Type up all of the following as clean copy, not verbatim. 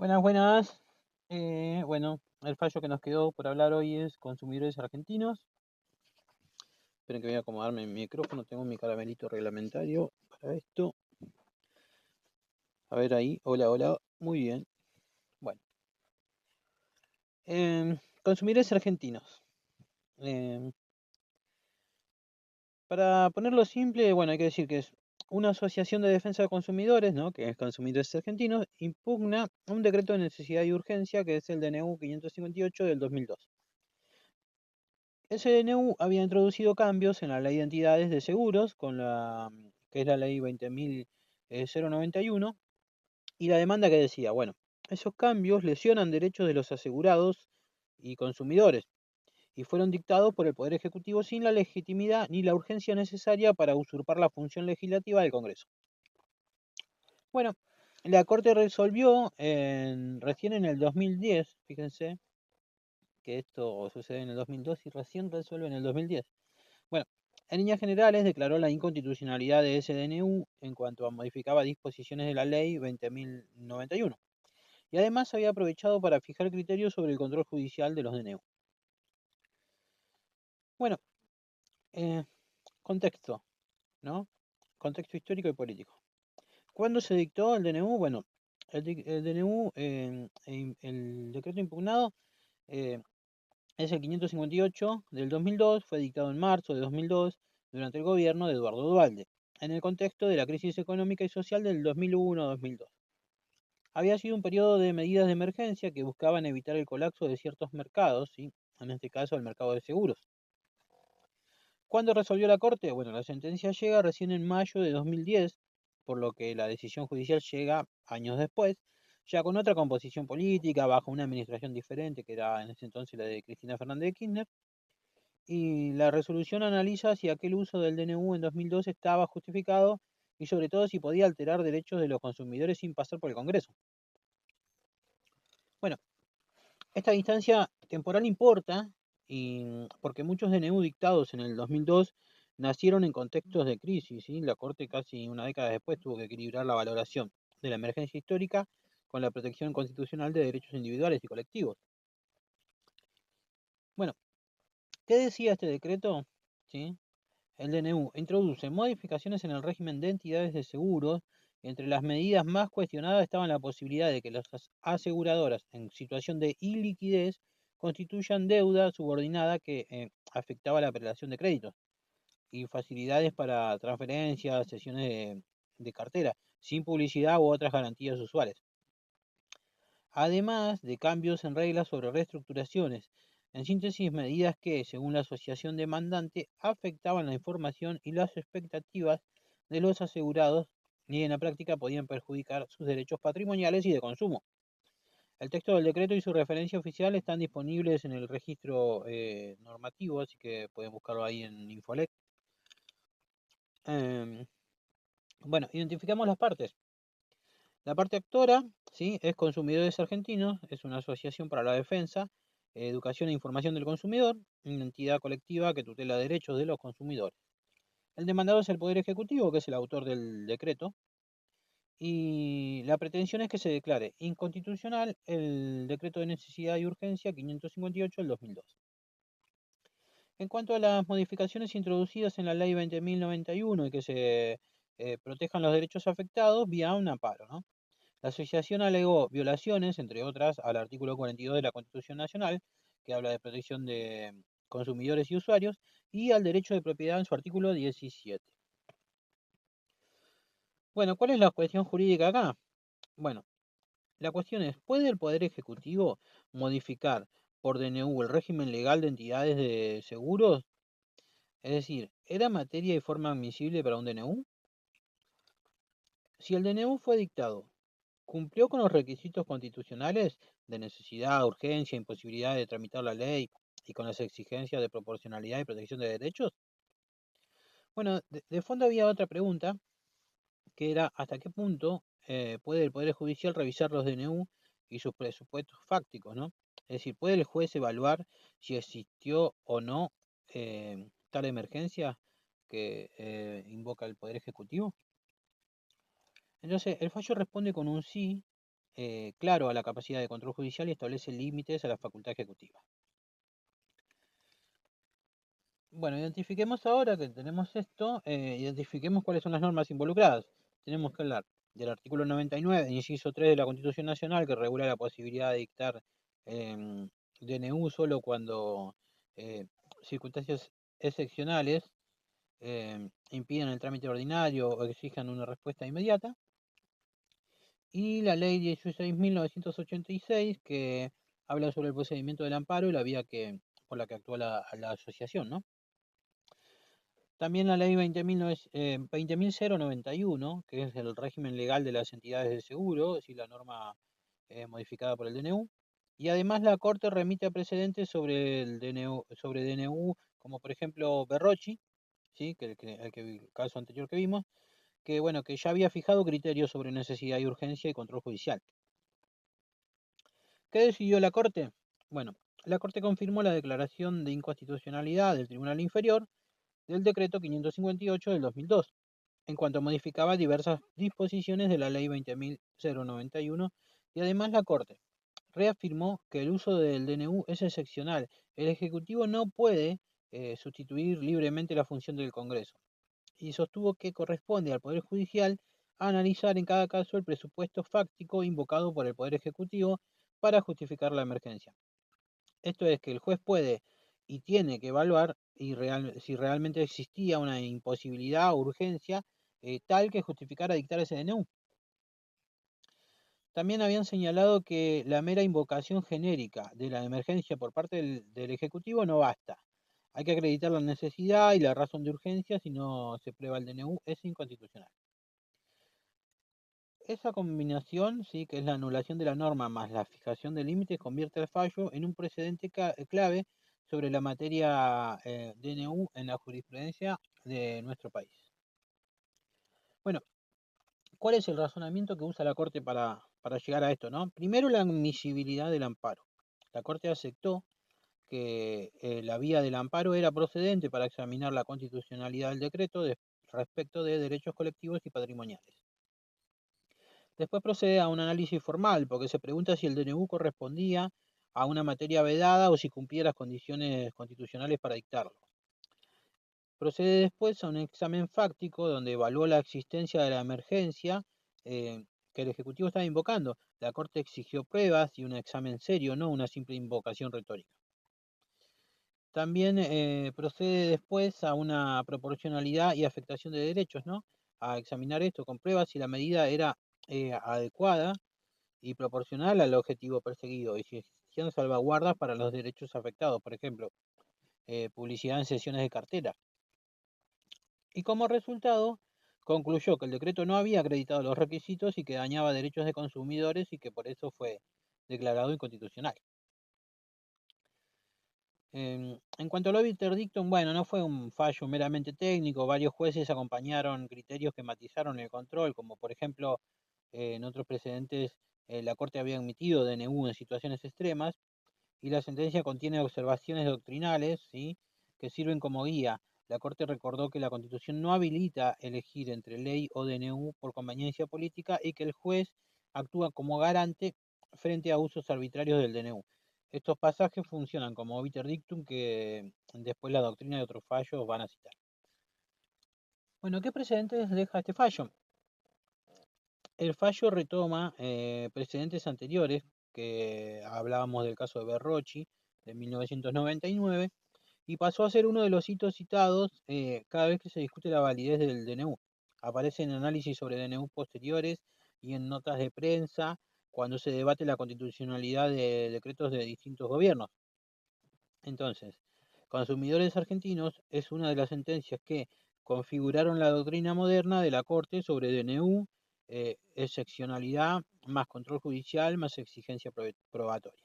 Buenas, buenas. Bueno, el fallo que nos quedó por hablar hoy es consumidores argentinos. Esperen que voy a acomodarme mi micrófono, tengo mi caramelito reglamentario para esto. A ver ahí, hola, hola, muy bien. Bueno, consumidores argentinos. Em, para ponerlo simple, bueno, hay que decir que es una asociación de defensa de consumidores, ¿no? Que es Consumidores Argentinos, impugna un decreto de necesidad y urgencia que es el DNU 558 del 2002. Ese DNU había introducido cambios en la ley de entidades de seguros, que es la ley 20.091, y la demanda que decía, bueno, esos cambios lesionan derechos de los asegurados y consumidores, y fueron dictados por el Poder Ejecutivo sin la legitimidad ni la urgencia necesaria para usurpar la función legislativa del Congreso. Bueno, la Corte resolvió recién en el 2010, fíjense que esto sucede en el 2002 y recién resuelve en el 2010. Bueno, en líneas generales declaró la inconstitucionalidad de ese DNU en cuanto a modificaba disposiciones de la ley 20.091 y además había aprovechado para fijar criterios sobre el control judicial de los DNU. Bueno, eh, contexto, ¿no? Contexto histórico y político. ¿Cuándo se dictó el DNU? Bueno, el DNU, el decreto impugnado, eh, es el 558 del 2002, fue dictado en marzo de 2002 durante el gobierno de Eduardo Duhalde, en el contexto de la crisis económica y social del 2001-2002. Había sido un periodo de medidas de emergencia que buscaban evitar el colapso de ciertos mercados, ¿sí? En este caso el mercado de seguros. ¿Cuándo resolvió la Corte? Bueno, la sentencia llega recién en mayo de 2010, por lo que la decisión judicial llega años después, ya con otra composición política, bajo una administración diferente, que era en ese entonces la de Cristina Fernández de Kirchner, y la resolución analiza si aquel uso del DNU en 2002 estaba justificado y sobre todo si podía alterar derechos de los consumidores sin pasar por el Congreso. Bueno, esta distancia temporal importa porque muchos DNU dictados en el 2002 nacieron en contextos de crisis, ¿sí? La Corte casi una década después tuvo que equilibrar la valoración de la emergencia histórica con la protección constitucional de derechos individuales y colectivos. Bueno, ¿qué decía este decreto? ¿Sí? El DNU introduce modificaciones en el régimen de entidades de seguros. Entre las medidas más cuestionadas estaban la posibilidad de que las aseguradoras en situación de iliquidez constituyan deuda subordinada que afectaba la apelación de créditos y facilidades para transferencias, sesiones de cartera, sin publicidad u otras garantías usuales. Además de cambios en reglas sobre reestructuraciones. En síntesis, medidas que, según la asociación demandante, afectaban la información y las expectativas de los asegurados y en la práctica podían perjudicar sus derechos patrimoniales y de consumo. El texto del decreto y su referencia oficial están disponibles en el registro normativo, así que pueden buscarlo ahí en Infolec. Em, bueno, identificamos las partes. La parte actora, ¿sí? Es Consumidores Argentinos, es una asociación para la defensa, educación e información del consumidor, una entidad colectiva que tutela derechos de los consumidores. El demandado es el Poder Ejecutivo, que es el autor del decreto, y la pretensión es que se declare inconstitucional el decreto de necesidad y urgencia 558 del 2002. En cuanto a las modificaciones introducidas en la ley 20.091 y que se protejan los derechos afectados vía un amparo, ¿no? La asociación alegó violaciones, entre otras, al artículo 42 de la Constitución Nacional, que habla de protección de consumidores y usuarios, y al derecho de propiedad en su artículo 17. Bueno, ¿cuál es la cuestión jurídica acá? Bueno, la cuestión es, ¿puede el Poder Ejecutivo modificar por DNU el régimen legal de entidades de seguros? Es decir, ¿era materia y forma admisible para un DNU? Si el DNU fue dictado, ¿cumplió con los requisitos constitucionales de necesidad, urgencia, imposibilidad de tramitar la ley y con las exigencias de proporcionalidad y protección de derechos? Bueno, de fondo había otra pregunta, que era ¿hasta qué punto puede el Poder Judicial revisar los DNU y sus presupuestos fácticos, ¿no? Es decir, ¿puede el juez evaluar si existió o no tal emergencia que invoca el Poder Ejecutivo? Entonces, el fallo responde con un sí, claro a la capacidad de control judicial y establece límites a la facultad ejecutiva. Bueno, identifiquemos ahora que tenemos esto, identifiquemos cuáles son las normas involucradas. Tenemos que hablar del artículo 99, inciso 3 de la Constitución Nacional, que regula la posibilidad de dictar DNU solo cuando circunstancias excepcionales impidan el trámite ordinario o exijan una respuesta inmediata. Y la ley 16.986, que habla sobre el procedimiento del amparo y la vía por la que actúa la asociación, ¿no? También la ley 20.091, que es el régimen legal de las entidades de seguro, es decir, la norma modificada por el DNU. Y además la Corte remite a precedentes sobre el DNU, como por ejemplo Berrocchi, ¿sí? El caso anterior que vimos, que bueno, que ya había fijado criterios sobre necesidad y urgencia y control judicial. ¿Qué decidió la Corte? Bueno, la Corte confirmó la declaración de inconstitucionalidad del Tribunal Inferior del decreto 558 del 2002, en cuanto modificaba diversas disposiciones de la ley 20.091, y además la Corte reafirmó que el uso del DNU es excepcional. El Ejecutivo no puede sustituir libremente la función del Congreso, y sostuvo que corresponde al Poder Judicial analizar en cada caso el presupuesto fáctico invocado por el Poder Ejecutivo para justificar la emergencia. Esto es que el juez puede y tiene que evaluar si realmente existía una imposibilidad o urgencia tal que justificara dictar ese DNU. También habían señalado que la mera invocación genérica de la emergencia por parte del Ejecutivo no basta. Hay que acreditar la necesidad y la razón de urgencia. Si no se prueba el DNU, es inconstitucional. Esa combinación, sí, que es la anulación de la norma más la fijación de límites, convierte el fallo en un precedente clave sobre la materia DNU en la jurisprudencia de nuestro país. Bueno, ¿cuál es el razonamiento que usa la Corte para llegar a esto, no? Primero, la admisibilidad del amparo. La Corte aceptó que la vía del amparo era procedente para examinar la constitucionalidad del decreto respecto de derechos colectivos y patrimoniales. Después procede a un análisis formal, porque se pregunta si el DNU correspondía a una materia vedada o si cumplía las condiciones constitucionales para dictarlo. Procede después a un examen fáctico donde evaluó la existencia de la emergencia que el Ejecutivo estaba invocando. La Corte exigió pruebas y un examen serio, no una simple invocación retórica. También procede después a una proporcionalidad y afectación de derechos, ¿no? A examinar esto con pruebas si la medida era adecuada y proporcional al objetivo perseguido y si existían salvaguardas para los derechos afectados, por ejemplo, publicidad en sesiones de cartera. Y como resultado, concluyó que el decreto no había acreditado los requisitos y que dañaba derechos de consumidores y que por eso fue declarado inconstitucional. En cuanto al obiter dictum, bueno, no fue un fallo meramente técnico, varios jueces acompañaron criterios que matizaron el control, como por ejemplo, en otros precedentes la Corte había admitido DNU en situaciones extremas, y la sentencia contiene observaciones doctrinales, ¿sí?, que sirven como guía. La Corte recordó que la Constitución no habilita elegir entre ley o DNU por conveniencia política y que el juez actúa como garante frente a usos arbitrarios del DNU. Estos pasajes funcionan como obiter dictum que después la doctrina de otros fallos van a citar. Bueno, ¿qué precedentes deja este fallo? El fallo retoma precedentes anteriores, que hablábamos del caso de Berrocchi, de 1999, y pasó a ser uno de los hitos citados cada vez que se discute la validez del DNU. Aparece en análisis sobre DNU posteriores y en notas de prensa cuando se debate la constitucionalidad de decretos de distintos gobiernos. Entonces, Consumidores Argentinos es una de las sentencias que configuraron la doctrina moderna de la Corte sobre DNU, excepcionalidad, más control judicial, más exigencia probatoria.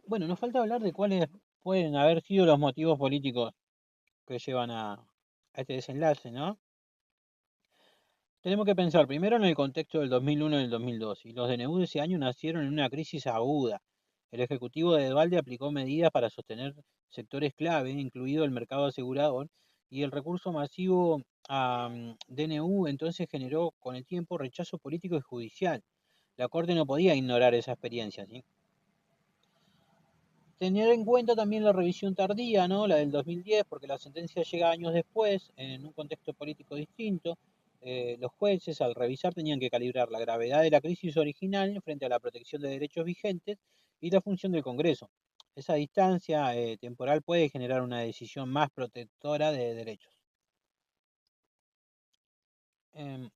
Bueno, nos falta hablar de cuáles pueden haber sido los motivos políticos que llevan a este desenlace, ¿no? Tenemos que pensar primero en el contexto del 2001 y el 2002, y los DNU de ese año nacieron en una crisis aguda. El Ejecutivo de Dualde aplicó medidas para sostener sectores clave, incluido el mercado asegurador, y el recurso masivo a DNU entonces generó con el tiempo rechazo político y judicial. La Corte no podía ignorar esa experiencia, ¿sí? Tener en cuenta también la revisión tardía, ¿no? La del 2010, porque la sentencia llega años después, en un contexto político distinto. Los jueces, al revisar, tenían que calibrar la gravedad de la crisis original frente a la protección de derechos vigentes y la función del Congreso. Esa distancia temporal puede generar una decisión más protectora de derechos. Em,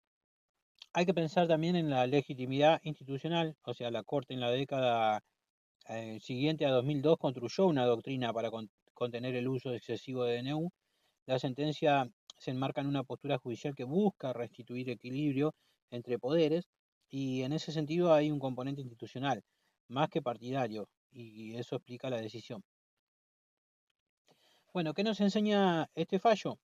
Hay que pensar también en la legitimidad institucional, o sea, la Corte en la década siguiente a 2002 construyó una doctrina para contener el uso excesivo de DNU. La sentencia se enmarca en una postura judicial que busca restituir equilibrio entre poderes y en ese sentido hay un componente institucional, más que partidario, y eso explica la decisión. Bueno, ¿qué nos enseña este fallo?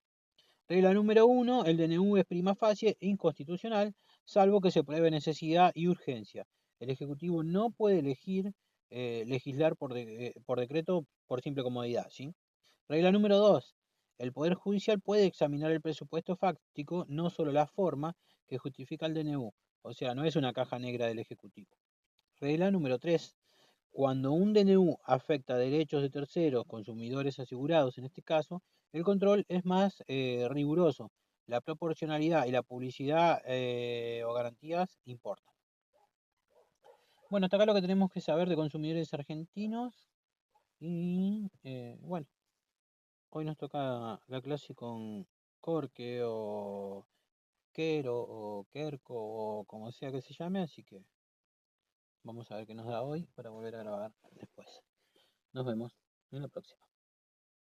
Regla número 1, el DNU es prima facie inconstitucional, salvo que se pruebe necesidad y urgencia. El Ejecutivo no puede legislar por decreto por simple comodidad, ¿sí? Regla número 2, el Poder Judicial puede examinar el presupuesto fáctico, no solo la forma que justifica el DNU, o sea, no es una caja negra del Ejecutivo. Regla número 3, cuando un DNU afecta derechos de terceros, consumidores asegurados en este caso, el control es más riguroso. La proporcionalidad y la publicidad o garantías importan. Bueno, hasta acá lo que tenemos que saber de consumidores argentinos. Y bueno, hoy nos toca la clase con Corque o Quero o Kerko o como sea que se llame, así que vamos a ver qué nos da hoy para volver a grabar después. Nos vemos en la próxima.